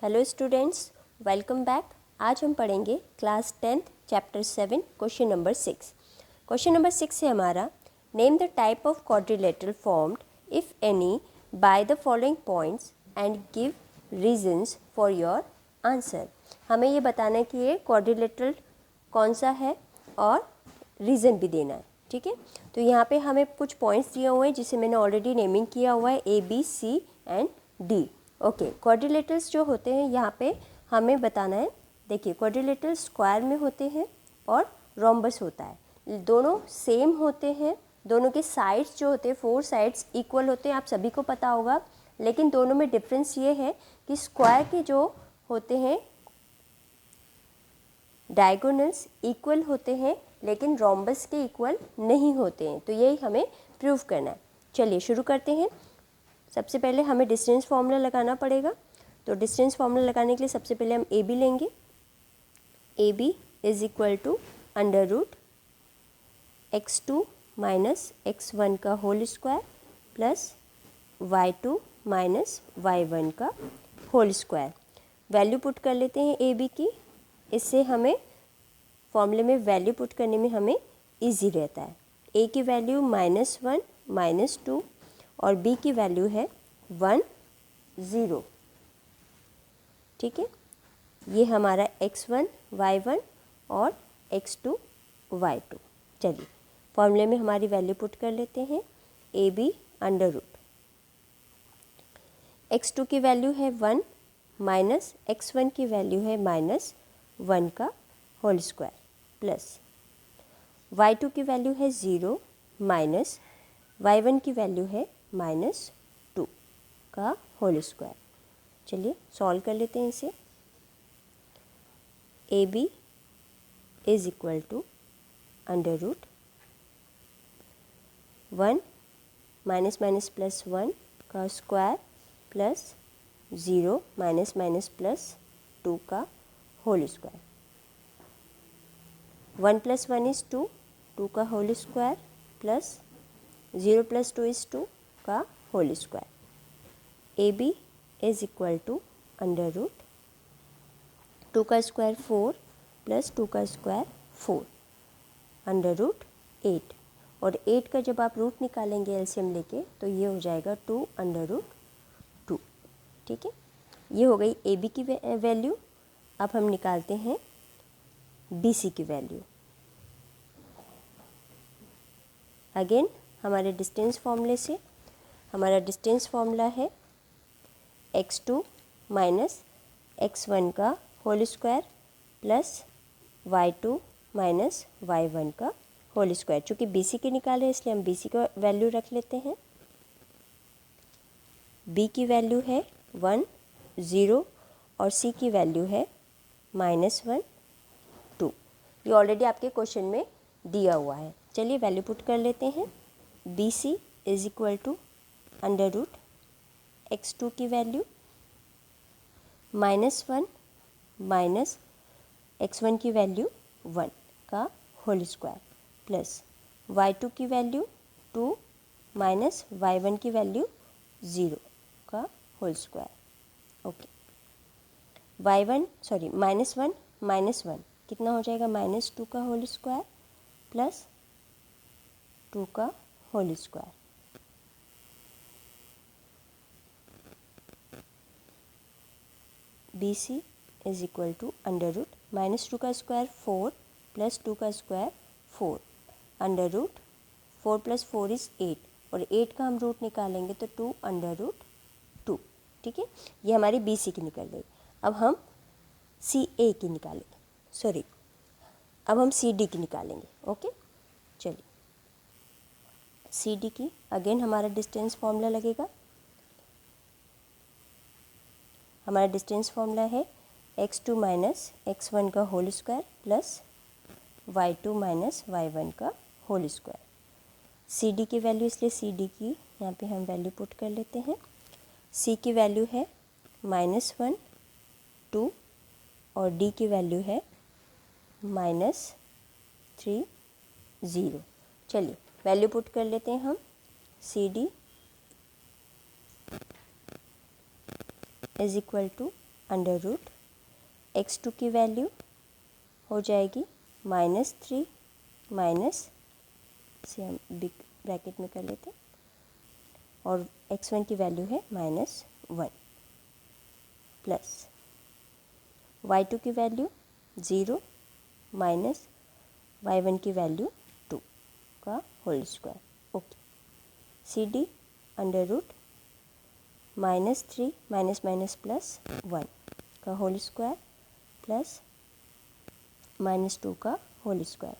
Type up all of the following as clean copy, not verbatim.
Hello students, welcome back. आज हम पढ़ेंगे class 10th chapter 7 question number 6। Question number 6 है हमारा, name the type of quadrilateral formed if any by the following points and give reasons for your answer. हमें ये बताना है कि ये क्वाड्रिलेटरल कौन सा है और रीज़न भी देना है। ठीक है, तो यहाँ पे हमें कुछ पॉइंट्स दिए हुए हैं जिसे मैंने ऑलरेडी नेमिंग किया हुआ है, A B C and D. Okay, quadrilaterals जो होते हैं यहाँ पे हमें बताना है। देखिए, क्वाड्रिलेटरल स्क्वायर में होते हैं और रोम्बस होता है। दोनों सेम होते हैं, दोनों के साइड्स जो होते हैं 4 साइड्स इक्वल होते हैं, आप सभी को पता होगा। लेकिन दोनों में डिफरेंस ये है कि स्क्वायर के जो होते हैं डायगोनल्स इक्वल होते हैं लेकिन रोम्बस के इक्वल नहीं होते हैं। तो यही हमें प्रूव करना है। चलिए शुरू करते हैं। सबसे पहले हमें डिस्टेंस फार्मूला लगाना पड़ेगा। तो डिस्टेंस फार्मूला लगाने के लिए सबसे पहले हम ए बी लेंगे। A B is equal to under root x2 minus x1 का whole square plus y2 minus y1 का होल स्क्वायर। वैल्यू पुट कर लेते हैं ए बी की। इससे हमें फॉर्मूले में वैल्यू पुट करने में हमें इजी रहता है। ए की वैल्यू -1 -2 और बी की वैल्यू है 1 0। ठीक है, ये हमारा x1 y1 और x2 y2। चलिए फॉर्मूले में हमारी वैल्यू पुट कर लेते हैं। A be under root x2 की वैल्यू है 1 माइनस x1 की वैल्यू है -1 का होल स्क्वायर प्लस y2 की वैल्यू है 0 माइनस y1 की वैल्यू है -2 का होल स्क्वायर। चलिए सॉल्व कर लेते हैं इसे। A B is equal to under root 1 minus minus plus 1 का square plus 0 minus minus plus 2 का होल स्क्वायर। 1 + 1 इज़ 2, 2 का होल स्क्वायर प्लस 0 + 2 इज़ 2 का whole square. A B is equal to under root 2 का square 4 plus 2 का square 4 under root 8। और 8 का जब आप रूट निकालेंगे एलसीएम लेके तो ये हो जाएगा 2 अंडर रूट 2। ठीक है, ये हो गई ए बी की वैल्यू। अब हम निकालते हैं बी सी की वैल्यू। अगेन हमारे डिस्टेंस फार्मूले से, हमारा डिस्टेंस फार्मूला है x2 माइनस x1 का whole square plus y2 minus y1 का होल स्क्वायर। चूँकि बी सी की निकाले इसलिए हम बी सी का वैल्यू रख लेते हैं। b की वैल्यू है 1 0 और c की वैल्यू है -1 2। ये ऑलरेडी आपके क्वेश्चन में दिया हुआ है। चलिए वैल्यू पुट कर लेते हैं। B C is equal to under root x2 की वैल्यू -1 माइनस x1 की वैल्यू 1 का होल स्क्वायर प्लस y2 की वैल्यू 2 माइनस y1 की वैल्यू 0 का होल स्क्वायर। ओके, -1 -1 कितना हो जाएगा, -2 का होल स्क्वायर प्लस 2 का whole square. B C is equal to under root -2 का स्क्वायर 4 प्लस 2 का स्क्वायर 4 अंडर रूट 4 + 4 इज़ 8 और 8 का हम रूट निकालेंगे तो 2 अंडर रूट 2। ठीक है, ये हमारी बी सी की निकल गई। अब हम सी ए की निकालेंगे, अब हम सी डी की निकालेंगे। ओके, चलिए सी डी की अगेन हमारा डिस्टेंस फार्मूला लगेगा। हमारा डिस्टेंस फार्मूला है x2 माइनस x1 का whole square plus y2 minus y1 का होल स्क्वायर। सी डी की वैल्यू, इसलिए सी डी की यहाँ पे हम वैल्यू पुट कर लेते हैं। सी की वैल्यू है -1 2 और डी की वैल्यू है -3 0। चलिए वैल्यू पुट कर लेते हैं हम। C D is equal to under root x2 की वैल्यू हो जाएगी -3 माइनस से हम बिग ब्रैकेट में कर लेते और x1 की वैल्यू है -1 प्लस y2 की वैल्यू 0 माइनस y1 की वैल्यू 2 का whole square. Okay, C D under root -3 minus minus plus 1 का होल स्क्वायर प्लस -2 का होल स्क्वायर।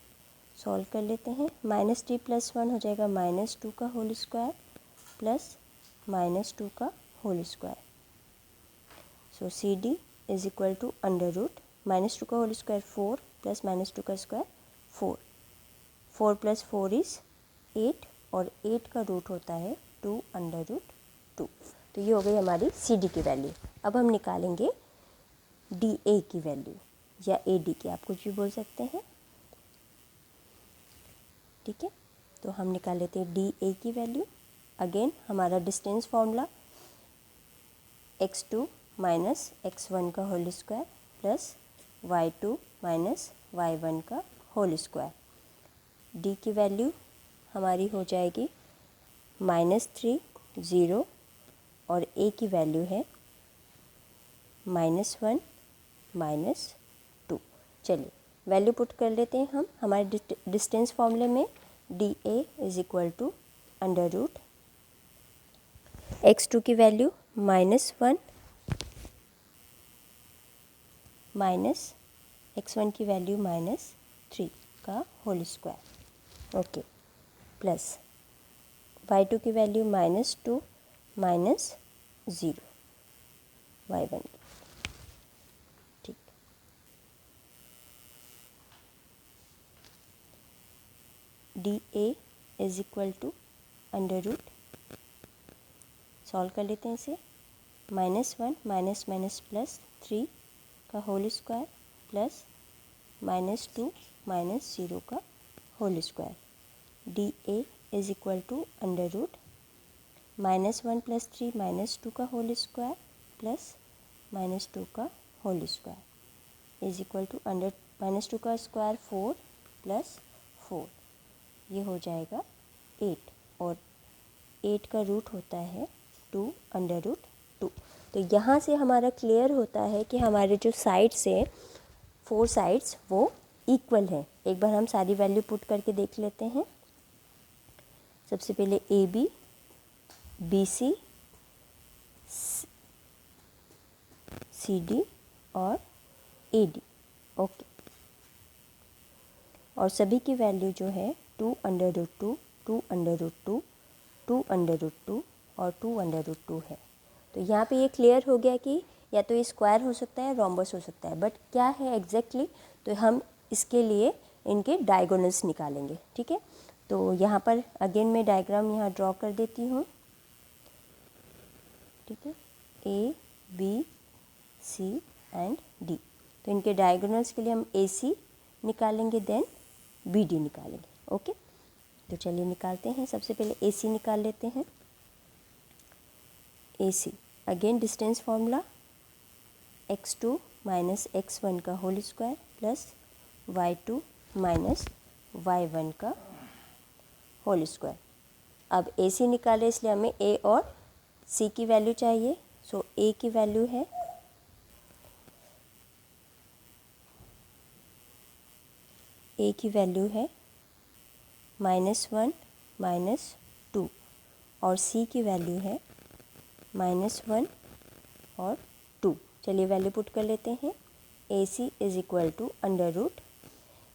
सॉल्व कर लेते हैं। -3 + 1 हो जाएगा -2 का होल स्क्वायर प्लस -2 का whole square. So C D is equal to under root -2 का होल स्क्वायर 4 प्लस -2 का स्क्वायर 4। 4 + 4 इज़ 8 और 8 का रूट होता है 2 अंडर रूट 2। तो ये हो गई हमारी सी डी की वैल्यू। अब हम निकालेंगे डी ए की वैल्यू या ए डी की, आप कुछ भी बोल सकते हैं। ठीक है, तो हम निकाल लेते हैं डी ए की वैल्यू। अगेन हमारा distance formula x2 minus x1 का whole square plus y2 minus y1 का होल स्क्वायर। डी की वैल्यू हमारी हो जाएगी -3 0 और ए की वैल्यू है -1 -2। चलिए वैल्यू पुट कर लेते हैं हम हमारे डिस्टेंस फॉर्मूले में। D A is equal to under root x2 की वैल्यू -1 माइनस x1 की वैल्यू -3 का whole square. Okay, plus y2 की वैल्यू -2 माइनस 0 y1। ठीक, D A is equal to under root, solve कर लेते हैं इसे। -1 माइनस माइनस प्लस 3 का होल स्क्वायर प्लस -2 माइनस 0 का whole square. D A is equal to under root -1 + 3 -2 का whole square plus -2 का whole square is equal to under -2 का square 4 plus 4, ये हो जाएगा 8 और 8 का रूट होता है 2 अंडर रूट 2। तो यहाँ से हमारा क्लियर होता है कि हमारे जो साइड्स हैं 4 साइड्स वो इक्वल हैं। एक बार हम सारी वैल्यू पुट करके देख लेते हैं। सबसे पहले A B, B C, C D और ए डी। ओके, और सभी की वैल्यू जो है 2 under root 2, 2 under root 2, 2 under root 2 और 2 अंडर रूट 2 है। तो यहाँ पे ये क्लियर हो गया कि या तो ये स्क्वायर हो सकता है, रोम्बस हो सकता है, बट क्या है एग्जैक्टली तो हम इसके लिए इनके डायगोनल्स निकालेंगे। ठीक है, तो यहाँ पर अगेन मैं डायग्राम यहाँ ड्रॉ कर देती हूँ। ठीक है, A B C and D, तो इनके डायगोनल्स के लिए हम ए सी निकालेंगे, देन बी डी निकालेंगे। ओके, तो चलिए निकालते हैं। सबसे पहले ए सी निकाल लेते हैं। A C again distance formula x2 minus x1 का whole square plus y2 minus y1 का होल स्क्वायर। अब ए सी निकाले इसलिए हमें ए और सी की वैल्यू चाहिए। सो ए की वैल्यू है -1 -2 और सी की वैल्यू है -1 और 2। चलिए वैल्यू पुट कर लेते हैं। A C is equal to under root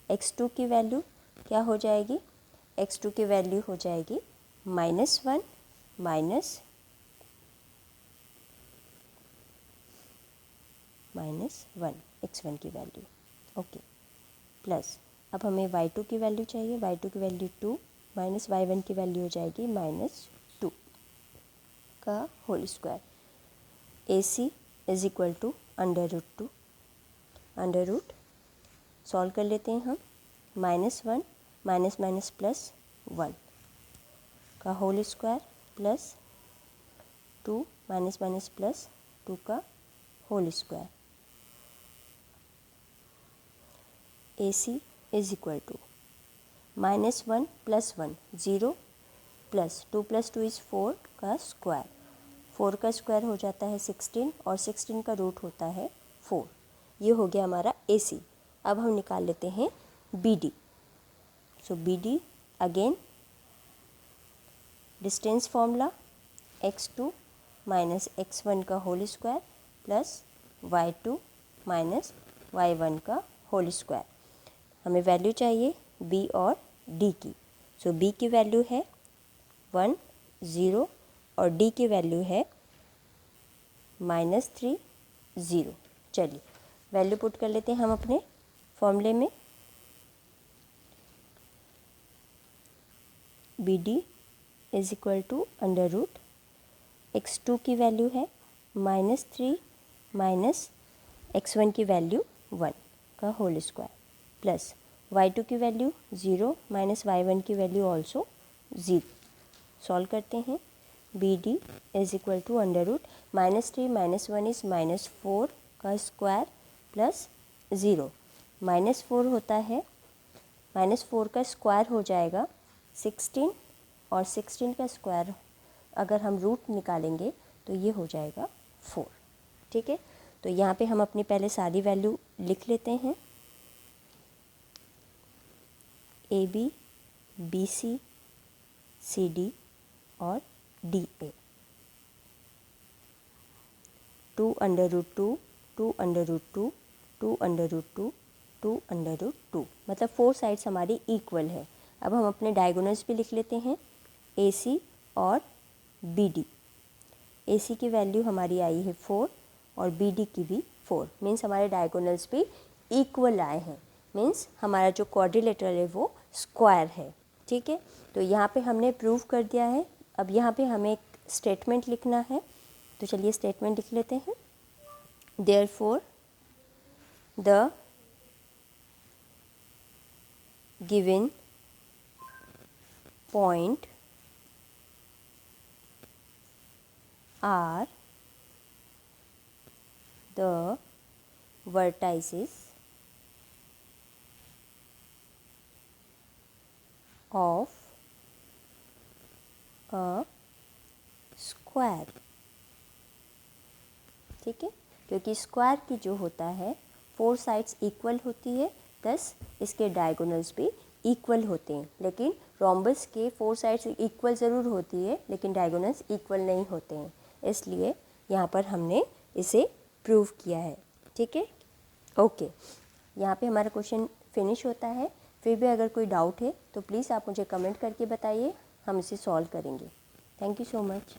x2 की वैल्यू क्या हो जाएगी, x2 की वैल्यू हो जाएगी -1 माइनस -1 x1 की वैल्यू। ओके, प्लस अब हमें y2 की वैल्यू चाहिए। y2 की वैल्यू 2 माइनस y1 की वैल्यू हो जाएगी -2 का whole square. A C is equal to under root 2, under root solve कर लेते हैं हम। -1 माइनस माइनस प्लस 1 का whole square plus 2 minus minus plus 2 का whole square. AC is equal to -1 + 1 0 plus 2 + 2 is 4 का स्क्वायर। 4 का स्क्वायर हो जाता है 16 और 16 का रूट होता है 4। ये हो गया हमारा AC। अब हम निकाल लेते हैं BD। So BD again distance formula x2 minus x1 का whole square plus y2 minus y1 का होल स्क्वायर। हमें वैल्यू चाहिए B और D की। सो B की वैल्यू है 1 0 और D की वैल्यू है -3 0। चलिए वैल्यू पुट कर लेते हैं हम अपने फॉर्मूले में। BD is equal to under root x2 की वैल्यू है -3 माइनस x1 की वैल्यू 1 का होल स्क्वायर प्लस y2 की वैल्यू 0 माइनस y1 की वैल्यू ऑल्सो 0। सॉल्व करते हैं। BD is equal to under root -3 minus 1 is -4 का स्क्वायर प्लस 0। -4 होता है, -4 का स्क्वायर हो जाएगा 16 और 16 का स्क्वायर अगर हम रूट निकालेंगे तो ये हो जाएगा 4। ठीक है, तो यहाँ पे हम अपनी पहले सारी वैल्यू लिख लेते हैं। AB BC CD और DA 2 under root 2 2 under root 2 2 under root 2 2 under root 2 मतलब 4 साइड्स हमारी इक्वल है। अब हम अपने डायगोनल्स भी लिख लेते हैं AC और BD। AC की वैल्यू हमारी आई है 4 और BD की भी 4। मीन्स हमारे डायगोनल्स भी इक्वल आए हैं। मीन्स हमारा जो क्वाड्रिलेटरल है वो स्क्वायर है। ठीक है, तो यहाँ पे हमने प्रूव कर दिया है। अब यहाँ पे हमें एक स्टेटमेंट लिखना है, तो चलिए स्टेटमेंट लिख लेते हैं। Therefore the given point are the vertices of a square। ठीक है, क्योंकि स्क्वायर की जो होता है 4 साइड्स इक्वल होती है प्लस इसके डायगोनल्स भी इक्वल होते हैं। लेकिन रोम्बस के 4 साइड्स इक्वल ज़रूर होती है लेकिन डायगोनल्स इक्वल नहीं होते हैं, इसलिए यहाँ पर हमने इसे प्रूव किया है। ठीक है, ओके, यहाँ पे हमारा क्वेश्चन फिनिश होता है। फिर भी अगर कोई डाउट है तो प्लीज़ आप मुझे कमेंट करके बताइए, हम इसे सॉल्व करेंगे। Thank you so much.